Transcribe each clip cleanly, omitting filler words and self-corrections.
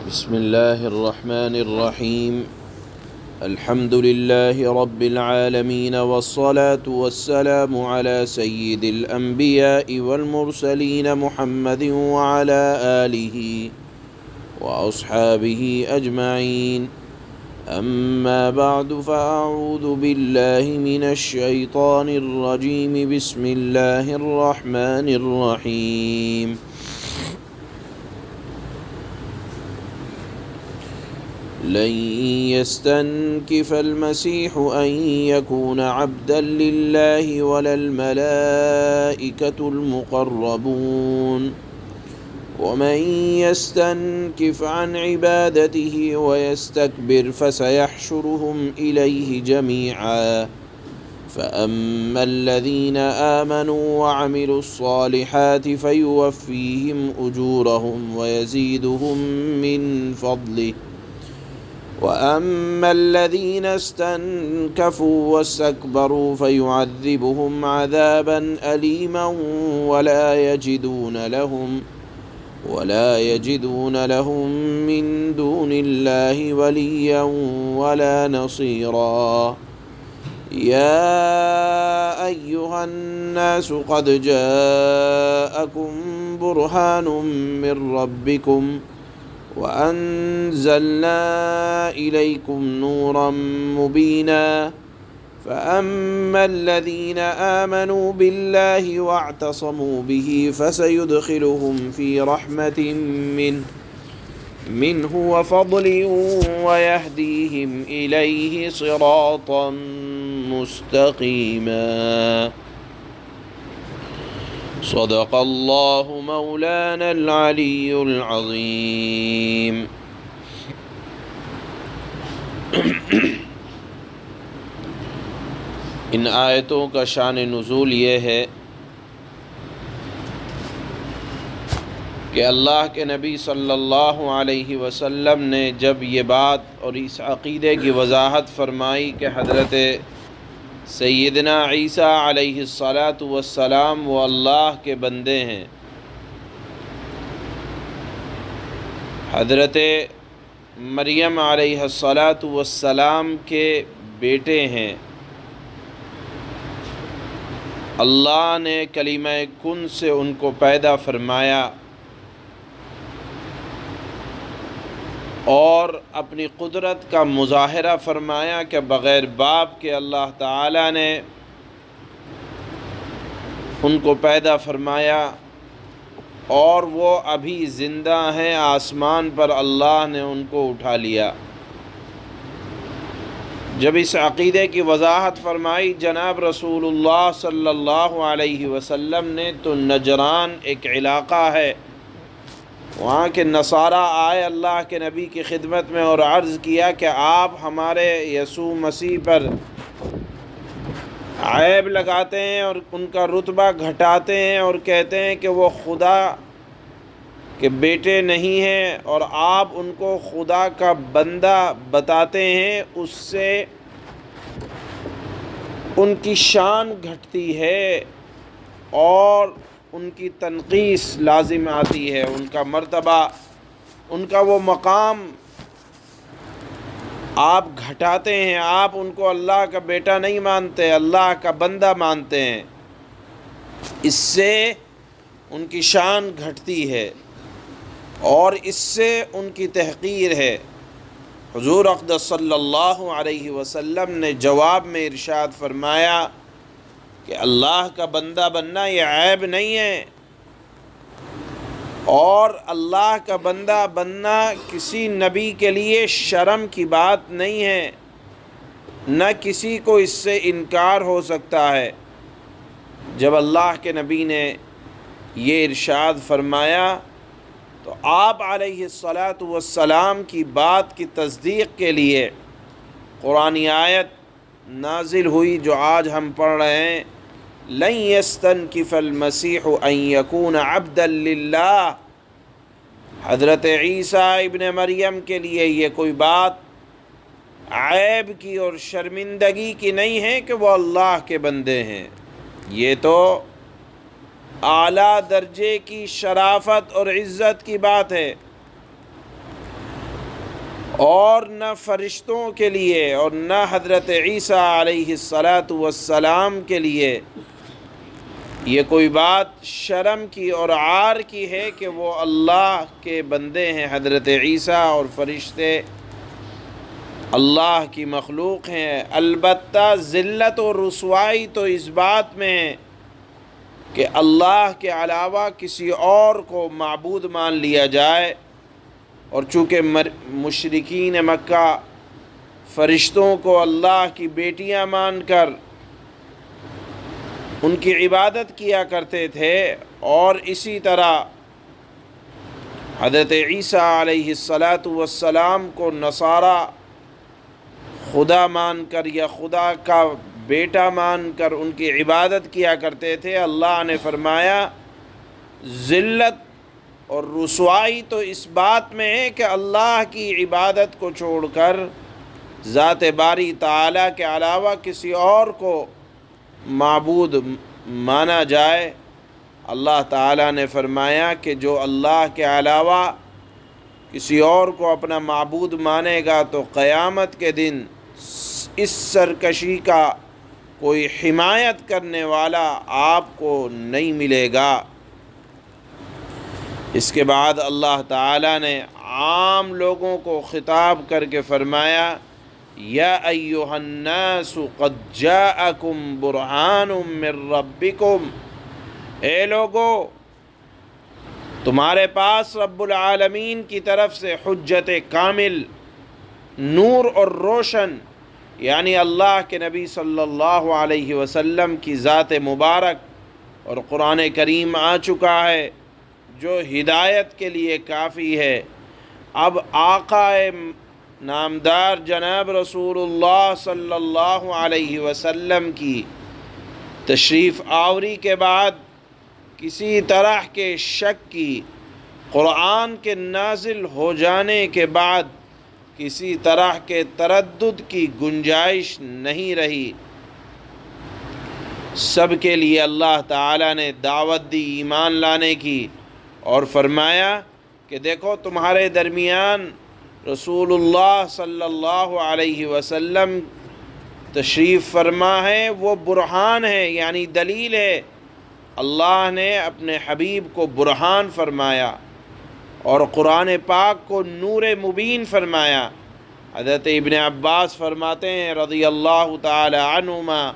بسم الله الرحمن الرحيم. الحمد لله رب العالمين والصلاة والسلام على سيد الأنبياء والمرسلين محمد وعلى آله وأصحابه أجمعين. أما بعد فأعوذ بالله من الشيطان الرجيم. بسم الله الرحمن الرحيم. لن يستنكف المسيح أن يكون عبدا لله ولا الملائكة المقربون ومن يستنكف عن عبادته ويستكبر فسيحشرهم إليه جميعا. فأما الذين آمنوا وعملوا الصالحات فيوفيهم أجورهم ويزيدهم من فضله وأما الذين استنكفوا واستكبروا فيعذبهم عذابا أليما ولا يجدون لهم من دون الله وليا ولا نصيرا. يا أيها الناس قد جاءكم برهان من ربكم وأنزلنا إليكم نورا مبينا. فأما الذين آمنوا بالله واعتصموا به فسيدخلهم في رحمة منه وفضل ويهديهم إليه صراطا مستقيما. صدق الله مولانا العلی العظیم. ان آیتوں کا شان نزول یہ ہے کہ اللہ کے نبی صلی اللہ علیہ وسلم نے جب یہ بات اور اس عقیدے کی وضاحت فرمائی کہ حضرت سیدنا عیسیٰ علیہ السلام وہ اللہ کے بندے ہیں، حضرت مریم علیہ السلام کے بیٹے ہیں، اللہ نے کلمہ کن سے ان کو پیدا فرمایا اور اپنی قدرت کا مظاہرہ فرمایا کہ بغیر باپ کے اللہ تعالیٰ نے ان کو پیدا فرمایا اور وہ ابھی زندہ ہیں، آسمان پر اللہ نے ان کو اٹھا لیا۔ جب اس عقیدے کی وضاحت فرمائی جناب رسول اللہ صلی اللہ علیہ وسلم نے تو نجران ایک علاقہ ہے، وہاں کے نصارہ آئے اللہ کے نبی کی خدمت میں اور عرض کیا کہ آپ ہمارے یسوع مسیح پر عیب لگاتے ہیں اور ان کا رتبہ گھٹاتے ہیں اور کہتے ہیں کہ وہ خدا کے بیٹے نہیں ہیں اور آپ ان کو خدا کا بندہ بتاتے ہیں، اس سے ان کی شان گھٹتی ہے اور ان کی تنقیص لازم آتی ہے، ان کا مرتبہ، ان کا وہ مقام آپ گھٹاتے ہیں، آپ ان کو اللہ کا بیٹا نہیں مانتے، اللہ کا بندہ مانتے ہیں، اس سے ان کی شان گھٹتی ہے اور اس سے ان کی تحقیر ہے۔ حضور اقدس صلی اللہ علیہ وسلم نے جواب میں ارشاد فرمایا کہ اللہ کا بندہ بننا یہ عیب نہیں ہے، اور اللہ کا بندہ بننا کسی نبی کے لیے شرم کی بات نہیں ہے، نہ کسی کو اس سے انکار ہو سکتا ہے۔ جب اللہ کے نبی نے یہ ارشاد فرمایا تو آپ علیہ السلام کی بات کی تصدیق کے لیے قرآنی آیت نازل ہوئی جو آج ہم پڑھ رہے ہیں، لن يستنكف المسيح ان يكون عبدا للہ۔ حضرت عیسیٰ ابن مریم کے لیے یہ کوئی بات عیب کی اور شرمندگی کی نہیں ہے کہ وہ اللہ کے بندے ہیں، یہ تو اعلیٰ درجے کی شرافت اور عزت کی بات ہے۔ اور نہ فرشتوں کے لیے اور نہ حضرت عیسیٰ علیہ السلام کے لیے یہ کوئی بات شرم کی اور عار کی ہے کہ وہ اللہ کے بندے ہیں۔ حضرت عیسیٰ اور فرشتے اللہ کی مخلوق ہیں۔ البتہ ذلت و رسوائی تو اس بات میں ہے کہ اللہ کے علاوہ کسی اور کو معبود مان لیا جائے، اور چونکہ مشرکین مکہ فرشتوں کو اللہ کی بیٹیاں مان کر ان کی عبادت کیا کرتے تھے، اور اسی طرح حضرت عیسیٰ علیہ السلام کو نصارہ خدا مان کر یا خدا کا بیٹا مان کر ان کی عبادت کیا کرتے تھے۔ اللہ نے فرمایا ذلت اور رسوائی تو اس بات میں ہے کہ اللہ کی عبادت کو چھوڑ کر ذات باری تعالیٰ کے علاوہ کسی اور کو معبود مانا جائے۔ اللہ تعالیٰ نے فرمایا کہ جو اللہ کے علاوہ کسی اور کو اپنا معبود مانے گا تو قیامت کے دن اس سرکشی کا کوئی حمایت کرنے والا آپ کو نہیں ملے گا۔ اس کے بعد اللہ تعالیٰ نے عام لوگوں کو خطاب کر کے فرمایا یا ایھا الناس قد جاءکم برہان من ربکم، اے لوگو تمہارے پاس رب العالمین کی طرف سے حجت کامل، نور اور روشن، یعنی اللہ کے نبی صلی اللہ علیہ وسلم کی ذات مبارک اور قرآن کریم آ چکا ہے جو ہدایت کے لیے کافی ہے۔ اب آقا نامدار جناب رسول اللہ صلی اللہ علیہ وسلم کی تشریف آوری کے بعد کسی طرح کے شک کی، قرآن کے نازل ہو جانے کے بعد کسی طرح کے تردد کی گنجائش نہیں رہی۔ سب کے لیے اللہ تعالیٰ نے دعوت دی ایمان لانے کی، اور فرمایا کہ دیکھو تمہارے درمیان رسول اللہ صلی اللہ علیہ وسلم تشریف فرما ہے، وہ برہان ہے یعنی دلیل ہے۔ اللہ نے اپنے حبیب کو برہان فرمایا اور قرآن پاک کو نور مبین فرمایا۔ حضرت ابن عباس فرماتے ہیں رضی اللہ تعالی عنہما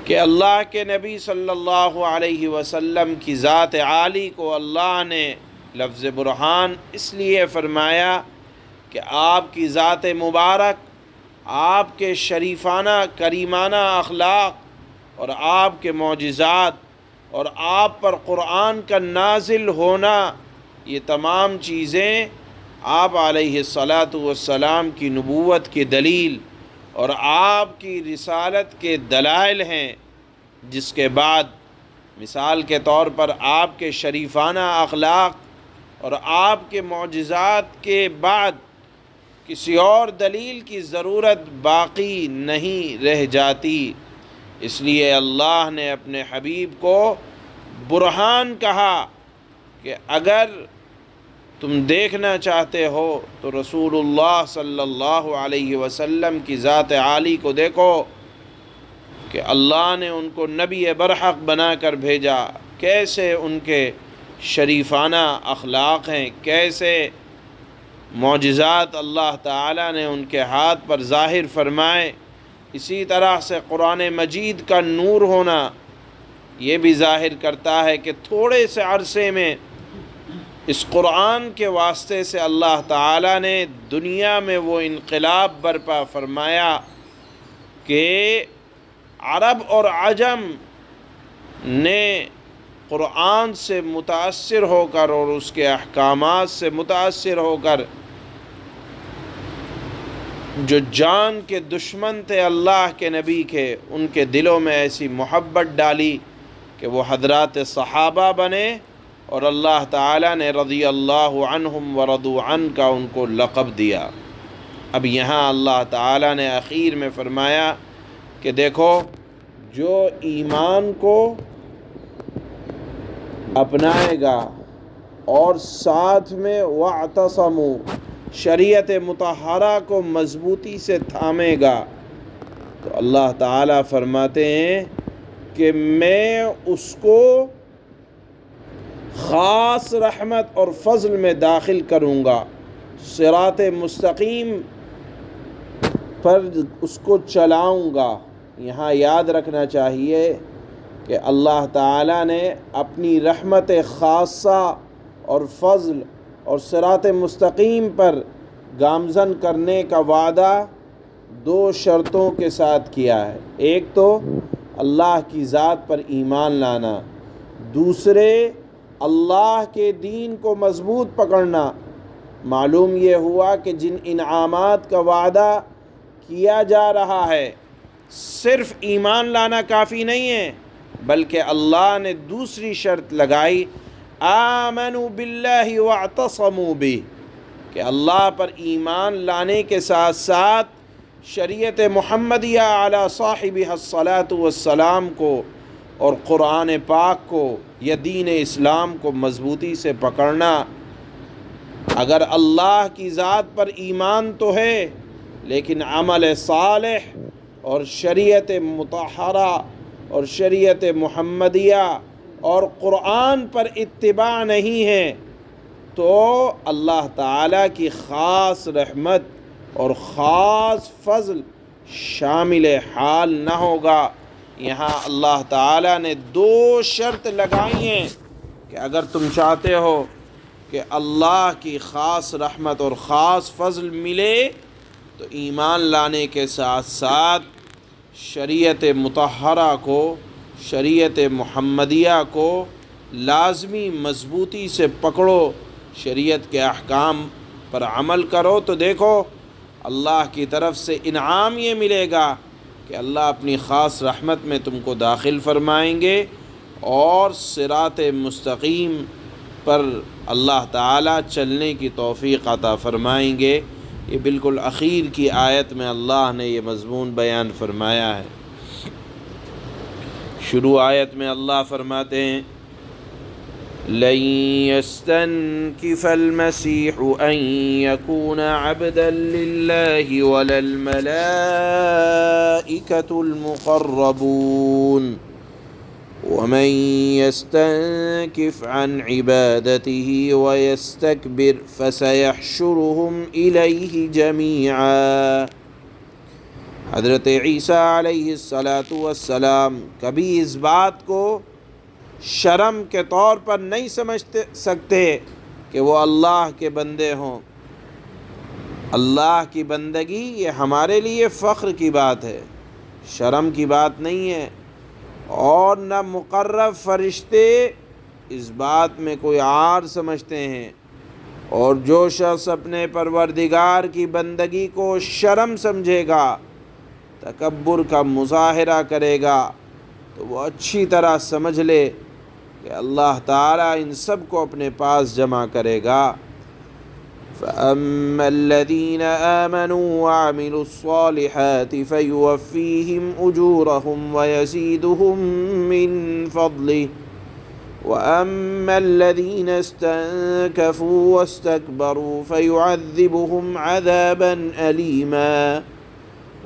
کہ اللہ کے نبی صلی اللہ علیہ وسلم کی ذات عالی کو اللہ نے لفظ برہان اس لیے فرمایا کہ آپ کی ذات مبارک، آپ کے شریفانہ کریمانہ اخلاق اور آپ کے معجزات اور آپ پر قرآن کا نازل ہونا، یہ تمام چیزیں آپ علیہ السلام کی نبوت کی دلیل اور آپ کی رسالت کے دلائل ہیں، جس کے بعد مثال کے طور پر آپ کے شریفانہ اخلاق اور آپ کے معجزات کے بعد کسی اور دلیل کی ضرورت باقی نہیں رہ جاتی۔ اس لیے اللہ نے اپنے حبیب کو برہان کہا کہ اگر تم دیکھنا چاہتے ہو تو رسول اللہ صلی اللہ علیہ وسلم کی ذات عالی کو دیکھو کہ اللہ نے ان کو نبی برحق بنا کر بھیجا، کیسے ان کے شریفانہ اخلاق ہیں، کیسے معجزات اللہ تعالیٰ نے ان کے ہاتھ پر ظاہر فرمائے۔ اسی طرح سے قرآن مجید کا نور ہونا یہ بھی ظاہر کرتا ہے کہ تھوڑے سے عرصے میں اس قرآن کے واسطے سے اللہ تعالیٰ نے دنیا میں وہ انقلاب برپا فرمایا کہ عرب اور عجم نے قرآن سے متاثر ہو کر اور اس کے احکامات سے متاثر ہو کر جو جان کے دشمن تھے اللہ کے نبی کے، ان کے دلوں میں ایسی محبت ڈالی کہ وہ حضرات صحابہ بنے، اور اللہ تعالیٰ نے رضی اللہ عنہم ورضوا عنہ کا ان کو لقب دیا۔ اب یہاں اللہ تعالیٰ نے اخیر میں فرمایا کہ دیکھو جو ایمان کو اپنائے گا اور ساتھ میں وَاعْتَصَمُوا، شریعت مطہرہ کو مضبوطی سے تھامے گا تو اللہ تعالیٰ فرماتے ہیں کہ میں اس کو خاص رحمت اور فضل میں داخل کروں گا، صراط مستقیم پر اس کو چلاؤں گا۔ یہاں یاد رکھنا چاہیے کہ اللہ تعالیٰ نے اپنی رحمت خاصہ اور فضل اور صراط مستقیم پر گامزن کرنے کا وعدہ دو شرطوں کے ساتھ کیا ہے۔ ایک تو اللہ کی ذات پر ایمان لانا، دوسرے اللہ کے دین کو مضبوط پکڑنا۔ معلوم یہ ہوا کہ جن انعامات کا وعدہ کیا جا رہا ہے صرف ایمان لانا کافی نہیں ہے، بلکہ اللہ نے دوسری شرط لگائی، آمنوا باللہ واعتصموا بہ، کہ اللہ پر ایمان لانے کے ساتھ ساتھ شریعت محمدیہ علی صاحبہ الصلاۃ والسلام کو اور قرآن پاک کو یا دین اسلام کو مضبوطی سے پکڑنا۔ اگر اللہ کی ذات پر ایمان تو ہے لیکن عمل صالح اور شریعت مطہرہ اور شریعت محمدیہ اور قرآن پر اتباع نہیں ہے تو اللہ تعالیٰ کی خاص رحمت اور خاص فضل شامل حال نہ ہوگا۔ یہاں اللہ تعالیٰ نے دو شرط لگائی ہیں کہ اگر تم چاہتے ہو کہ اللہ کی خاص رحمت اور خاص فضل ملے تو ایمان لانے کے ساتھ ساتھ شریعت مطہرہ کو، شریعت محمدیہ کو لازمی مضبوطی سے پکڑو، شریعت کے احکام پر عمل کرو تو دیکھو اللہ کی طرف سے انعام یہ ملے گا کہ اللہ اپنی خاص رحمت میں تم کو داخل فرمائیں گے اور صراط مستقیم پر اللہ تعالیٰ چلنے کی توفیق عطا فرمائیں گے۔ یہ بالکل اخیر کی آیت میں اللہ نے یہ مضمون بیان فرمایا ہے۔ شروع آیت میں اللہ فرماتے ہیں لن يستنكف المسيح أن يكون عبدا لله ولا الملائكة المقربون ومن يستنكف عن عبادته ويستكبر فسيحشرهم إليه جميعا۔ حضرت عیسیٰ علیہ السلام کبھی اس بات کو شرم کے طور پر نہیں سمجھ سکتے کہ وہ اللہ کے بندے ہوں۔ اللہ کی بندگی یہ ہمارے لیے فخر کی بات ہے، شرم کی بات نہیں ہے، اور نہ مقرب فرشتے اس بات میں کوئی عار سمجھتے ہیں۔ اور جو شخص اپنے پروردگار کی بندگی کو شرم سمجھے گا، تکبر کا مظاہرہ کرے گا، تو وہ اچھی طرح سمجھ لے کہ اللہ تعالیٰ ان سب کو اپنے پاس جمع کرے گا۔ فَأَمَّا الَّذِينَ آمَنُوا وَعَمِلُوا الصَّالِحَاتِ فَيُوَفِّيهِمْ أُجُورَهُمْ وَيَزِيدُهُمْ مِنْ فَضْلِهِ وَأَمَّا الَّذِينَ اسْتَنكَفُوا وَاسْتَكْبَرُوا فَيُعَذِّبُهُمْ عَذَابًا أَلِيمًا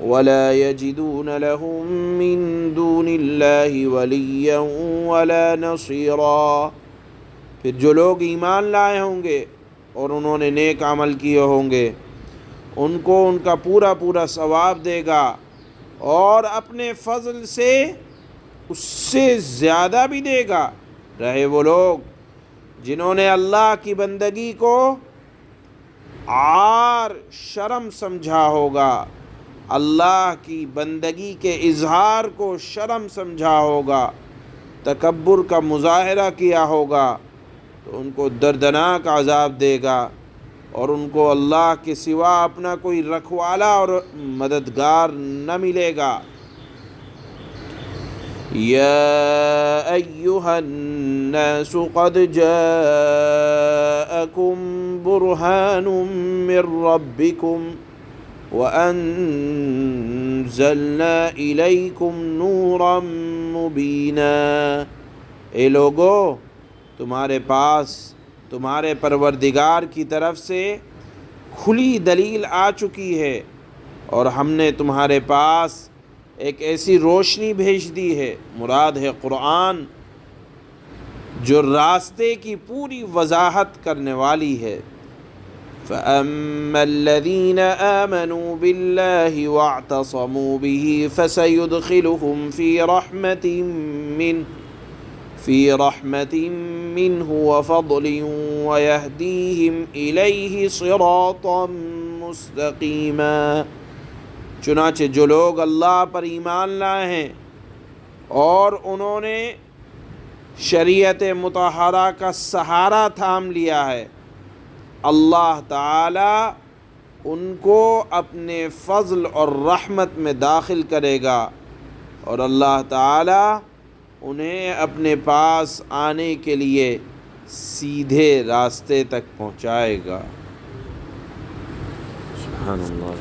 وَلَا يَجِدُونَ لَهُم مِّن دُونِ اللَّهِ وَلِيًّا وَلَا نَصِيرًا۔ پھر جو لوگ ایمان لائے ہوں گے اور انہوں نے نیک عمل کیے ہوں گے ان کو ان کا پورا پورا ثواب دے گا، اور اپنے فضل سے اس سے زیادہ بھی دے گا۔ رہے وہ لوگ جنہوں نے اللہ کی بندگی کو عار، شرم سمجھا ہوگا، اللہ کی بندگی کے اظہار کو شرم سمجھا ہوگا، تکبر کا مظاہرہ کیا ہوگا، تو ان کو دردناک عذاب دے گا، اور ان کو اللہ کے سوا اپنا کوئی رکھوالا اور مددگار نہ ملے گا۔ یا ایہا الناس قد جاءکم برہان من ربکم وَأَنزَلْنَا إِلَيْكُمْ نُورًا مُبِينًا۔ اے لوگو، تمہارے پاس تمہارے پروردگار کی طرف سے کھلی دلیل آ چکی ہے، اور ہم نے تمہارے پاس ایک ایسی روشنی بھیج دی ہے، مراد ہے قرآن، جو راستے کی پوری وضاحت کرنے والی ہے۔ فَأَمَّا الَّذِينَ آمَنُوا بِاللَّهِ وَاعْتَصَمُوا بِهِ فَسَيُدْخِلُهُمْ فِي رَحْمَةٍ مِّنْهُ وَفَضْلٍ وَيَهْدِيهِمْ إِلَيْهِ صِرَاطًا مُسْتَقِيمًا۔ چنانچہ جو لوگ اللہ پر ایمان لائے ہیں اور انہوں نے شریعت مطہرہ کا سہارا تھام لیا ہے، اللہ تعالی ان کو اپنے فضل اور رحمت میں داخل کرے گا، اور اللہ تعالی انہیں اپنے پاس آنے کے لیے سیدھے راستے تک پہنچائے گا۔ سبحان اللہ۔